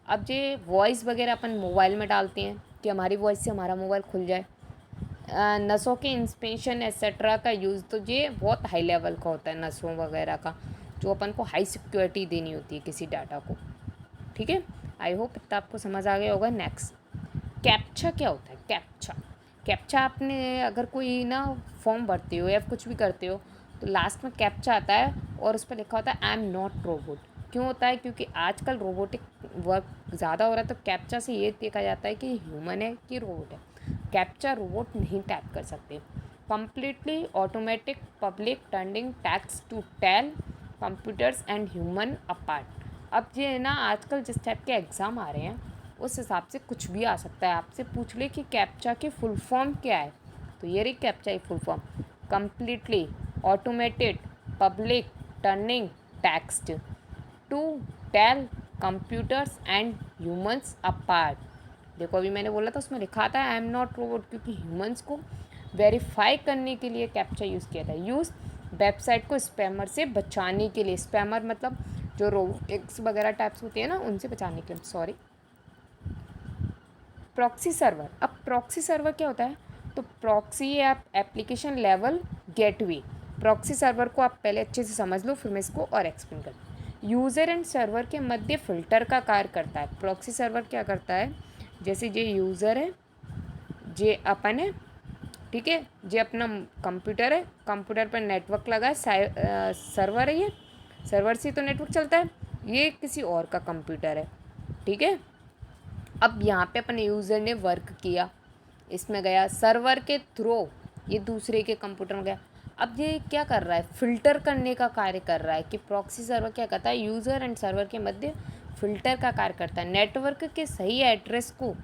A: अब ये वॉइस वगैरह अपन मोबाइल में डालते हैं कि हमारी वॉइस से हमारा मोबाइल खुल जाए। नसों के इंस्पेक्शन एक्सेट्रा का यूज़, तो ये बहुत हाई लेवल का होता है नसों वगैरह का, जो अपन को हाई सिक्योरिटी देनी होती है किसी डाटा को। ठीक है, आई होप इतना आपको समझ आ गया होगा। नेक्स्ट, कैप्चा क्या होता है। कैप्चा आपने अगर कोई ना फॉर्म भरते हो या कुछ भी करते हो तो लास्ट में कैप्चा आता है और उस पर लिखा होता है आई एम नॉट रोबोट। क्यों होता है, क्योंकि आजकल रोबोटिक वर्क ज़्यादा हो रहा है, तो कैप्चा से ये देखा जाता है कि ह्यूमन है कि रोबोट है। कैप्चा रोबोट नहीं टाइप कर सकते। कंप्लीटली ऑटोमेटिक पब्लिक टर्निंग टैक्स to tell computers and human apart. अब ये ना आजकल जिस टाइप के एग्ज़ाम आ रहे हैं उस हिसाब से कुछ भी आ सकता है। आपसे पूछ ले कि कैप्चा की फुल फॉर्म क्या है, तो ये रही कैप्चा की full form, completely automated public Turing test to tell computers and humans apart. देखो अभी मैंने बोला था उसमें लिखा था आई एम नॉट रोबोट, क्योंकि ह्यूमंस को वेरीफाई करने के लिए कैप्चा यूज़ किया था। यूज़ वेबसाइट को स्पैमर से बचाने के लिए, स्पैमर मतलब जो रोबोटिक्स वगैरह टाइप्स होती है ना उनसे बचाने के लिए, सॉरी। प्रॉक्सी सर्वर, अब प्रॉक्सी सर्वर क्या होता है, तो proxy app application level gateway. Proxy server को आप पहले अच्छे से समझ लो, फिर मैं इसको और एक्सप्लेन कर। यूज़र एंड सर्वर के मध्य फिल्टर का कार्य करता है। प्रॉक्सी सर्वर क्या करता है, जैसे ये यूज़र है, ये अपन है, ठीक है, ये अपना कंप्यूटर है, कंप्यूटर पर नेटवर्क लगा है, सर्वर है, ये सर्वर से तो नेटवर्क चलता है, ये किसी और का कंप्यूटर है, ठीक है। अब यहाँ पे अपने यूज़र ने वर्क किया, इसमें गया सर्वर के थ्रू, ये दूसरे के कंप्यूटर में गया। अब ये क्या कर रहा है, फ़िल्टर करने का कार्य कर रहा है कि प्रॉक्सी सर्वर क्या करता है, यूज़र एंड सर्वर के मध्य फ़िल्टर का कार्य करता है, नेटवर्क के सही एड्रेस को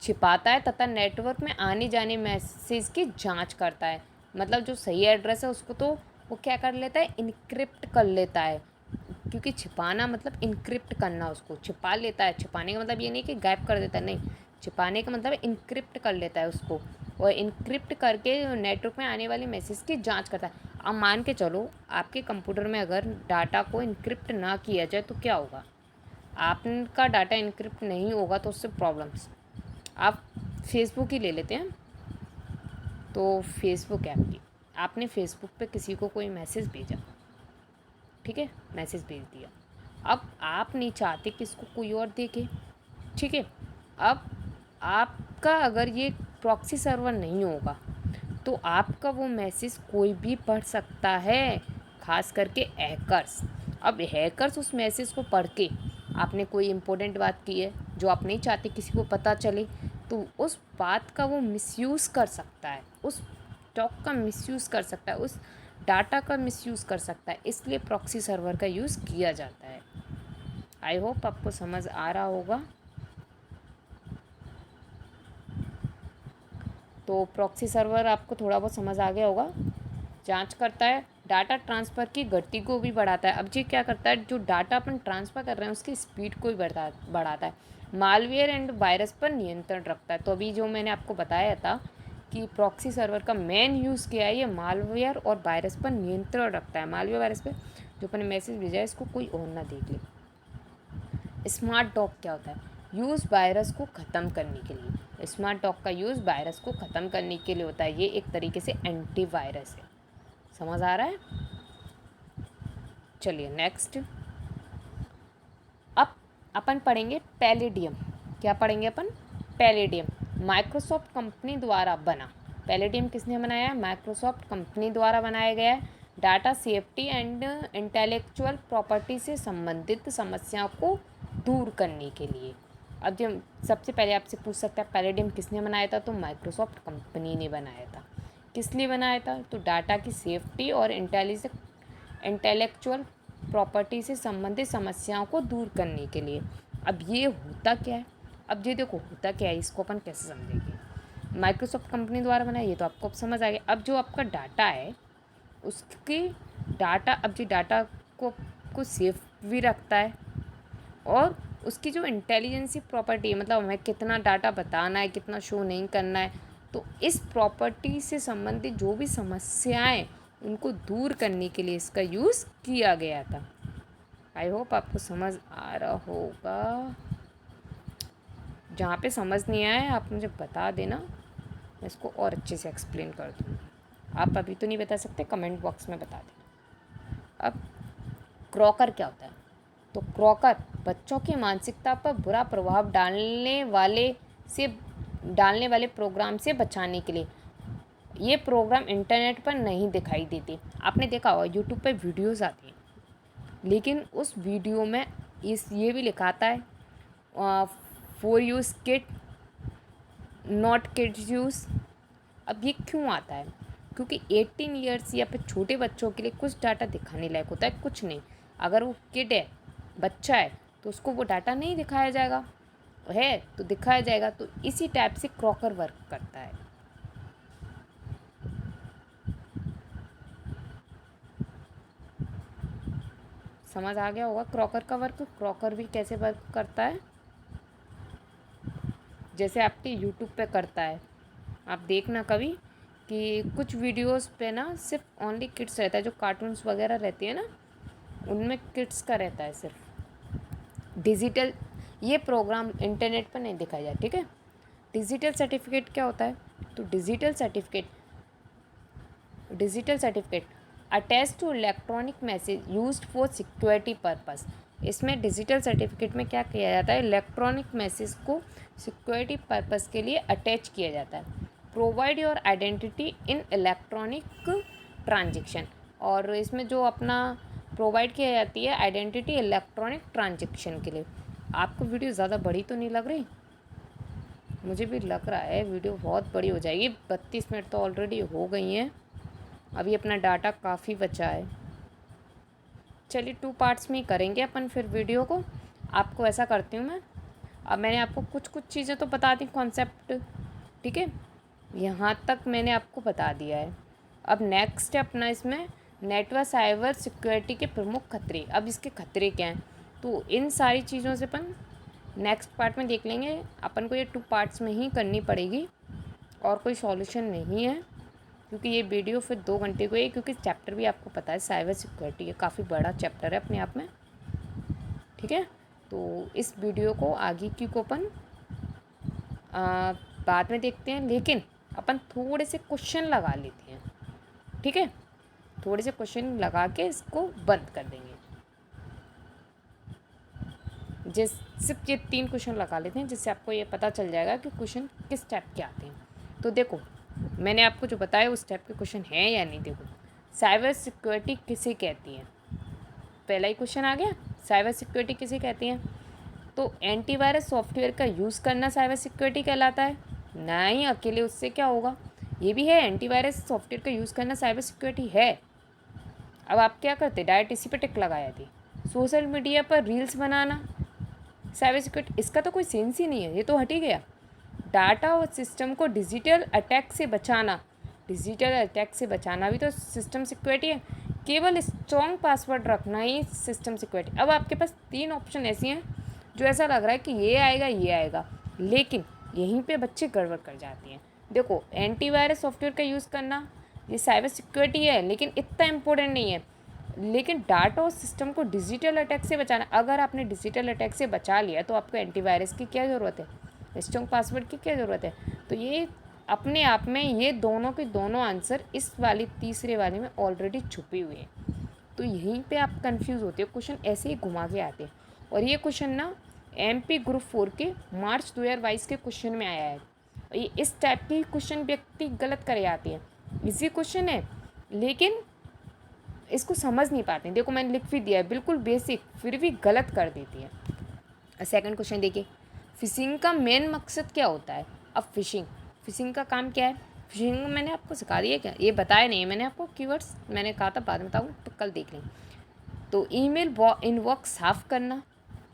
A: छिपाता है तथा नेटवर्क में आने जाने मैसेज की जांच करता है। मतलब जो सही एड्रेस है उसको तो वो क्या कर लेता है, इनक्रिप्ट कर लेता है, क्योंकि छिपाना मतलब इनक्रिप्ट करना, उसको छिपा लेता है। छिपाने का मतलब ये नहीं कि गायब कर देता है, नहीं, छिपाने का मतलब इनक्रिप्ट कर लेता है उसको, और इनक्रिप्ट करके नेटवर्क में आने वाली मैसेज की जांच करता है। अब मान के चलो आपके कंप्यूटर में अगर डाटा को इनक्रिप्ट ना किया जाए तो क्या होगा, आपका डाटा इनक्रिप्ट नहीं होगा तो उससे प्रॉब्लम्स। आप फेसबुक ही ले लेते हैं, तो फेसबुक ऐप की, आपने फेसबुक पे किसी को कोई मैसेज भेजा, ठीक है, मैसेज भेज दिया, अब आप नहीं चाहते कि इसको कोई और देखे, ठीक है। अब आपका अगर ये प्रॉक्सी सर्वर नहीं होगा तो आपका वो मैसेज कोई भी पढ़ सकता है, खास करके हैकर्स। अब हैकर्स उस मैसेज को पढ़ के, आपने कोई इम्पोर्टेंट बात की है जो आप नहीं चाहते किसी को पता चले, तो उस बात का वो मिसयूज़ कर सकता है, उस टॉक का मिसयूज़ कर सकता है, उस डाटा का मिसयूज़ कर सकता है, इसलिए प्रॉक्सी सर्वर का यूज़ किया जाता है। आई होप आपको समझ आ रहा होगा। तो प्रॉक्सी सर्वर आपको थोड़ा बहुत समझ आ गया होगा। जांच करता है, डाटा ट्रांसफ़र की गति को भी बढ़ाता है। अब ये क्या करता है, जो डाटा अपन ट्रांसफ़र कर रहे हैं उसकी स्पीड को भी बढ़ाता है। मालवेयर एंड वायरस पर नियंत्रण रखता है। तो अभी जो मैंने आपको बताया था कि प्रॉक्सी सर्वर का मेन यूज़ क्या है, ये मालवेयर और वायरस पर नियंत्रण रखता है। मालवेयर वायरस पे जो अपने मैसेज भेजा है इसको कोई और ना देख ले। स्मार्ट डॉग क्या होता है, यूज़ वायरस को ख़त्म करने के लिए। स्मार्ट लॉक का यूज़ वायरस को ख़त्म करने के लिए होता है। ये एक तरीके से एंटीवायरस है। समझ आ रहा है? चलिए नेक्स्ट, अब अपन पढ़ेंगे पैलेडियम। क्या पढ़ेंगे अपन? पैलेडियम माइक्रोसॉफ्ट कंपनी द्वारा बना। पैलेडियम किसने बनाया है? माइक्रोसॉफ्ट कंपनी द्वारा बनाया गया है। Data safety and intellectual property से संबंधित समस्याओं को दूर करने के लिए। अब जब सबसे पहले आपसे पूछ सकता है पैलेडियम किसने बनाया था, तो माइक्रोसॉफ्ट कंपनी ने बनाया था। किस लिए बनाया था? तो डाटा की सेफ्टी और इंटेलेक्चुअल प्रॉपर्टी से संबंधित समस्याओं को दूर करने के लिए। अब ये होता क्या है? अब ये देखो होता क्या है, इसको अपन कैसे समझेंगे। माइक्रोसॉफ्ट कंपनी द्वारा बनाया, ये तो आपको अब समझ आ गया। अब जो आपका डाटा है उसकी डाटा, अब जो डाटा को सेफ भी रखता है और उसकी जो इंटेलिजेंसी प्रॉपर्टी है, मतलब हमें कितना डाटा बताना है, कितना शो नहीं करना है, तो इस प्रॉपर्टी से संबंधित जो भी समस्याएं उनको दूर करने के लिए इसका यूज़ किया गया था। आई होप आपको समझ आ रहा होगा। जहाँ पे समझ नहीं आया आप मुझे बता देना, मैं इसको और अच्छे से एक्सप्लेन कर दूँ। आप अभी तो नहीं बता सकते, कमेंट बॉक्स में बता देना। अब क्रॉकर क्या होता है? तो क्रॉकर बच्चों की मानसिकता पर बुरा प्रभाव डालने वाले प्रोग्राम से बचाने के लिए। ये प्रोग्राम इंटरनेट पर नहीं दिखाई देते। आपने देखा होगा यूट्यूब पे वीडियोस आती हैं, लेकिन उस वीडियो में ये भी लिखाता है for use kid not kids use. अब ये क्यों आता है? क्योंकि 18 ईयर्स या फिर छोटे बच्चों के लिए कुछ डाटा दिखाने लायक होता है, कुछ नहीं। अगर वो किड है, बच्चा है, तो उसको वो डाटा नहीं दिखाया जाएगा, है तो दिखाया जाएगा। तो इसी टाइप से क्रॉकर वर्क करता है। समझ आ गया होगा क्रॉकर का वर्क। क्रॉकर भी कैसे वर्क करता है, जैसे आपके यूट्यूब पे करता है। आप देखना कभी कि कुछ वीडियोस पे ना सिर्फ ओनली किड्स रहता है, जो कार्टून्स वगैरह रहती है ना उनमें किड्स का रहता है सिर्फ। डिजिटल ये प्रोग्राम इंटरनेट पर नहीं दिखाया जाए, ठीक है। डिजिटल सर्टिफिकेट क्या होता है? तो digital certificate attach to electronic message used for security purpose. इसमें डिजिटल सर्टिफिकेट में क्या किया जाता है? इलेक्ट्रॉनिक मैसेज को सिक्योरिटी पर्पस के लिए अटैच किया जाता है। Provide your identity in electronic transaction, और इसमें जो अपना प्रोवाइड किया जाती है आइडेंटिटी इलेक्ट्रॉनिक ट्रांजेक्शन के लिए। आपको वीडियो ज़्यादा बड़ी तो नहीं लग रही? मुझे भी लग रहा है वीडियो बहुत बड़ी हो जाएगी। 32 मिनट तो ऑलरेडी हो गई हैं, अभी अपना डाटा काफ़ी बचा है। चलिए 2 पार्ट्स में ही करेंगे अपन फिर वीडियो को। आपको ऐसा करती हूँ मैं, अब मैंने आपको कुछ चीज़ें तो बता दी, कॉन्सेप्ट, ठीक है, यहाँ तक मैंने आपको बता दिया है। अब नेक्स्ट है अपना इसमें नेटवर्क साइबर सिक्योरिटी के प्रमुख खतरे। अब इसके खतरे क्या हैं, तो इन सारी चीज़ों से अपन नेक्स्ट पार्ट में देख लेंगे। अपन को ये 2 पार्ट्स में ही करनी पड़ेगी और कोई सॉल्यूशन नहीं है, क्योंकि ये वीडियो फिर 2 घंटे को है। क्योंकि चैप्टर भी आपको पता है साइबर सिक्योरिटी है, काफ़ी बड़ा चैप्टर है अपने आप में, ठीक है। तो इस वीडियो को आगे की को अपन बाद में देखते हैं, लेकिन अपन थोड़े से क्वेश्चन लगा लेते हैं, ठीक है। थोड़े से क्वेश्चन लगा के इसको बंद कर देंगे। सिर्फ ये 3 क्वेश्चन लगा लेते हैं, जिससे आपको ये पता चल जाएगा कि क्वेश्चन किस टाइप के आते हैं। तो देखो मैंने आपको जो बताया उस टाइप के क्वेश्चन हैं या नहीं। देखो साइबर सिक्योरिटी किसे कहती है? पहला ही क्वेश्चन आ गया, साइबर सिक्योरिटी किसे कहती है? तो एंटीवायरस सॉफ्टवेयर का यूज़ करना साइबर सिक्योरिटी कहलाता है? नहीं, अकेले उससे क्या होगा, ये भी है, एंटीवायरस सॉफ्टवेयर का यूज़ करना साइबर सिक्योरिटी है। अब आप क्या करते, डायरेक्ट इसी पर टिक लगाया थी। सोशल मीडिया पर रील्स बनाना साइबर सिक्योरिटी, इसका तो कोई सेंस ही नहीं है, ये तो हट ही गया। डाटा और सिस्टम को डिजिटल अटैक से बचाना, डिजिटल अटैक से बचाना भी तो सिस्टम सिक्योरिटी है। केवल स्ट्रॉन्ग पासवर्ड रखना ही सिस्टम सिक्योरिटी। अब आपके पास 3 ऑप्शन ऐसी हैं जो ऐसा लग रहा है कि ये आएगा, लेकिन यहीं पे बच्चे गड़बड़ कर जाती हैं। देखो एंटीवायरस सॉफ्टवेयर का यूज़ करना ये साइबर सिक्योरिटी है, लेकिन इतना इम्पोर्टेंट नहीं है। लेकिन डाटा और सिस्टम को डिजिटल अटैक से बचाना, अगर आपने डिजिटल अटैक से बचा लिया तो आपको एंटीवायरस की क्या ज़रूरत है, स्ट्रॉन्ग पासवर्ड की क्या ज़रूरत है। तो ये अपने आप में ये दोनों के दोनों आंसर इस वाली तीसरे वाले में ऑलरेडी छुपे हुए हैं। तो यहीं पे आप कंफ्यूज होते हो, क्वेश्चन ऐसे ही घुमा के आते हैं। और ये क्वेश्चन ना MP ग्रुप 4 के मार्च 2022 के क्वेश्चन में आया है। ये इस टाइप के क्वेश्चन व्यक्ति गलत करे आते हैं। इजी क्वेश्चन है लेकिन इसको समझ नहीं पाते हैं। देखो मैंने लिख भी दिया है, बिल्कुल बेसिक, फिर भी गलत कर देती है। सेकंड क्वेश्चन देखिए, फिशिंग का मेन मकसद क्या होता है। अब फिशिंग का काम क्या है। फिशिंग मैंने आपको सिखा दिया क्या, ये बताया नहीं है मैंने आपको, कीवर्ड्स मैंने कहा था बाद में बताऊँ, तो कल देख लें। तो ईमेल इनबॉक्स साफ़ करना,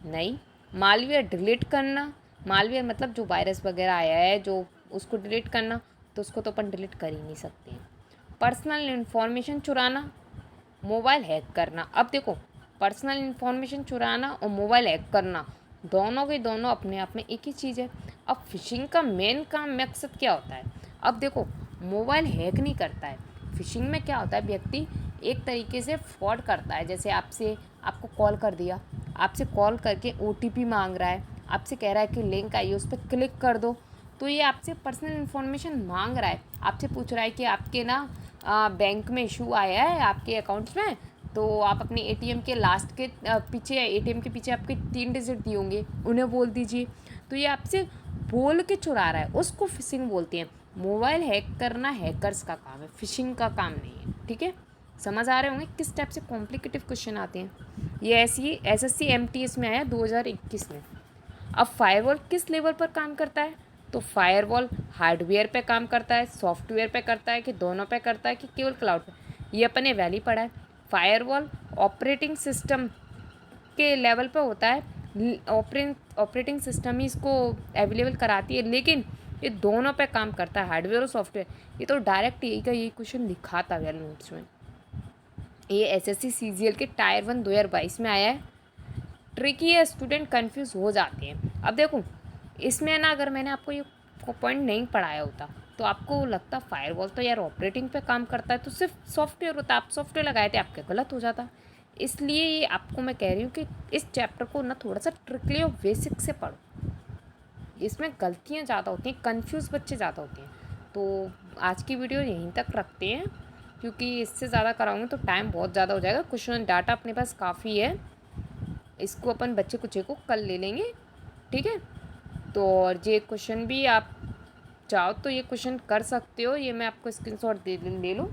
A: नहीं। मालवेयर डिलीट करना, मालवेयर मतलब जो वायरस वगैरह आया है जो उसको डिलीट करना, तो उसको तो अपन डिलीट कर ही नहीं सकते हैं। पर्सनल इन्फॉर्मेशन चुराना, मोबाइल हैक करना। अब देखो, पर्सनल इन्फॉर्मेशन चुराना और मोबाइल हैक करना दोनों के दोनों अपने आप में एक ही चीज़ है। अब फिशिंग का मेन काम मकसद क्या होता है। अब देखो, मोबाइल हैक नहीं करता है। फिशिंग में क्या होता है, व्यक्ति एक तरीके से फ्रॉड करता है। जैसे आपको कॉल कर दिया, आपसे कॉल करके OTP मांग रहा है, आपसे कह रहा है कि लिंक आई उस पर क्लिक कर दो। तो ये आपसे पर्सनल इन्फॉर्मेशन मांग रहा है, आपसे पूछ रहा है कि आपके ना बैंक में इशू आया है आपके अकाउंट्स में, तो आप अपने ATM के लास्ट के पीछे, ATM के पीछे आपके 3 डिजिट दिए होंगे, उन्हें बोल दीजिए। तो ये आपसे बोल के चुरा रहा है, उसको फिशिंग बोलते हैं। मोबाइल हैक करना हैकर्स का काम है, फिशिंग का काम नहीं है। ठीक है, समझ आ रहे होंगे किस टाइप से कॉम्प्लिकेटिव क्वेश्चन आते हैं। ये ऐसी SSC MTS में आया 2021 में। अब फायरवॉल किस लेवल पर काम करता है, तो फायरवॉल हार्डवेयर पे काम करता है, सॉफ्टवेयर पे करता है, कि दोनों पे करता है, कि केवल क्लाउड पे। ये अपने वैली पढ़ा है। फायरवॉल ऑपरेटिंग सिस्टम के लेवल पे होता है, ऑपरेटिंग सिस्टम ही इसको अवेलेबल कराती है, लेकिन ये दोनों पे काम करता है, हार्डवेयर और सॉफ्टवेयर। ये तो डायरेक्ट यही का यही क्वेश्चन लिखा था वेल नोट्स में। ये SSC CGL के टायर 1 2022 में आया है। ट्रिकी है, स्टूडेंट कंफ्यूज हो जाते हैं। अब देखो, इसमें ना अगर मैंने आपको ये पॉइंट नहीं पढ़ाया होता तो आपको लगता फायरवॉल तो यार ऑपरेटिंग पे काम करता है, तो सिर्फ सॉफ्टवेयर होता, आप सॉफ्टवेयर लगाए थे, आपके गलत हो जाता। इसलिए ये आपको मैं कह रही हूँ कि इस चैप्टर को ना थोड़ा सा ट्रिकली और बेसिक से पढ़ो। इसमें गलतियाँ ज़्यादा होती हैं, कन्फ्यूज़ बच्चे ज़्यादा होते हैं। तो आज की वीडियो यहीं तक रखते हैं, क्योंकि इससे ज़्यादा कराऊंगी तो टाइम बहुत ज़्यादा हो जाएगा। क्वेश्चन डाटा अपने पास काफ़ी है, इसको अपन बच्चे कुछ को कल ले लेंगे। ठीक है, तो और ये क्वेश्चन भी आप चाहो तो ये क्वेश्चन कर सकते हो, ये मैं आपको स्क्रीनशॉट दे लूँ।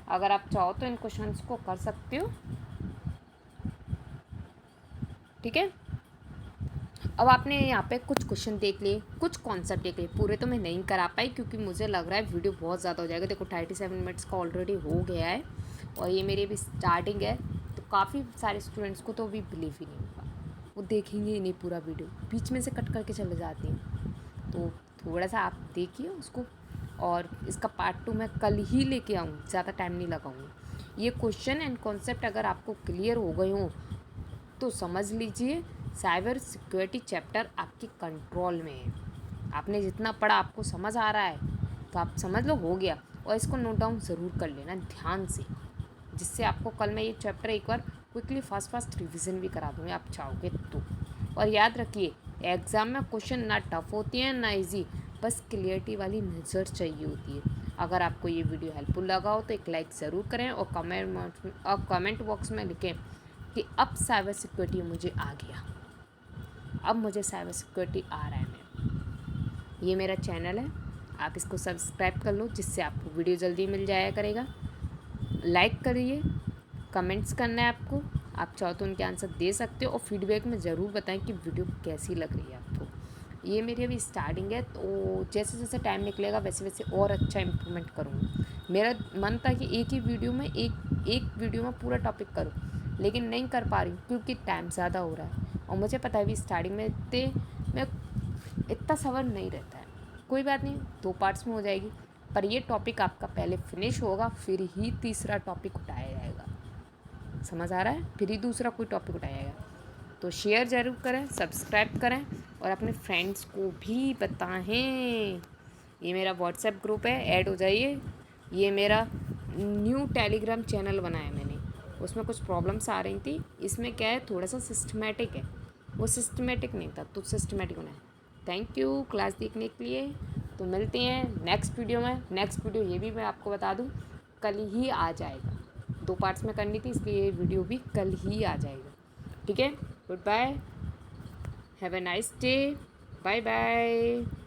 A: अगर आप चाहो तो इन क्वेश्चंस को कर सकते हो। ठीक है, अब आपने यहाँ पे कुछ क्वेश्चन देख लिए, कुछ कॉन्सेप्ट देख लिए, पूरे तो मैं नहीं करा पाई क्योंकि मुझे लग रहा है वीडियो बहुत ज़्यादा हो जाएगा। देखो 37 मिनट्स का ऑलरेडी हो गया है और ये मेरी अभी स्टार्टिंग है, तो काफ़ी सारे स्टूडेंट्स को तो अभी बिलीव ही नहीं होगा, वो देखेंगे ही नहीं पूरा वीडियो, बीच में से कट करके चले जाते हैं। तो थोड़ा सा आप देखिए उसको, और इसका पार्ट 2 मैं कल ही लेके आऊँ, ज़्यादा टाइम नहीं लगाऊँगी। ये क्वेश्चन एंड कॉन्सेप्ट अगर आपको क्लियर हो गए हों तो समझ लीजिए साइबर सिक्योरिटी चैप्टर आपके कंट्रोल में है। आपने जितना पढ़ा आपको समझ आ रहा है तो आप समझ लो हो गया, और इसको नोट डाउन ज़रूर कर लेना ध्यान से, जिससे आपको कल मैं ये चैप्टर एक बार क्विकली फास्ट रिवीजन भी करा दूँगी आप चाहोगे तो। और याद रखिए, एग्ज़ाम में क्वेश्चन ना टफ होती हैं ना इजी, बस क्लियरिटी वाली नज़र चाहिए होती है। अगर आपको ये वीडियो हेल्पफुल लगा हो तो एक लाइक ज़रूर करें, और कमेंट बॉक्स में लिखें कि अब साइबर सिक्योरिटी मुझे आ गया, अब मुझे साइबर सिक्योरिटी आ रहा है। ये मेरा चैनल है, आप इसको सब्सक्राइब कर लो, जिससे आपको वीडियो जल्दी मिल जाया करेगा। लाइक करिए, कमेंट्स करना है आपको, आप चाहो तो उनके आंसर दे सकते हो, और फीडबैक में ज़रूर बताएं कि वीडियो कैसी लग रही है आपको। ये मेरी अभी स्टार्टिंग है, तो जैसे जैसे टाइम निकलेगा वैसे वैसे और अच्छा इम्प्रूवमेंट करूँगी। मेरा मन था कि एक ही वीडियो में एक वीडियो में पूरा टॉपिक करूँ, लेकिन नहीं कर पा रही क्योंकि टाइम ज़्यादा हो रहा है, और मुझे पता है अभी स्टार्टिंग में इतना सब्र नहीं रहता है। कोई बात नहीं, 2 पार्ट्स में हो जाएगी, पर ये टॉपिक आपका पहले फिनिश होगा, फिर ही तीसरा टॉपिक उठाया जाएगा। समझ आ रहा है, फिर ही दूसरा कोई टॉपिक उठाया जाएगा। तो शेयर ज़रूर करें, सब्सक्राइब करें, और अपने फ्रेंड्स को भी बताएं। ये मेरा व्हाट्सएप ग्रुप है, ऐड हो जाइए। ये मेरा न्यू टेलीग्राम चैनल बनाया मैंने, उसमें कुछ प्रॉब्लम्स आ रही थी। इसमें क्या है, थोड़ा सा सिस्टमेटिक है, वो सिस्टमेटिक नहीं था, तो सिस्टमेटिक होना है। थैंक यू क्लास देखने के लिए। तो मिलते हैं नेक्स्ट वीडियो में। नेक्स्ट वीडियो ये भी मैं आपको बता दूँ कल ही आ जाएगा, 2 पार्ट्स में करनी थी, इसलिए ये वीडियो भी कल ही आ जाएगा। ठीक है, good bye, have a nice day, bye bye.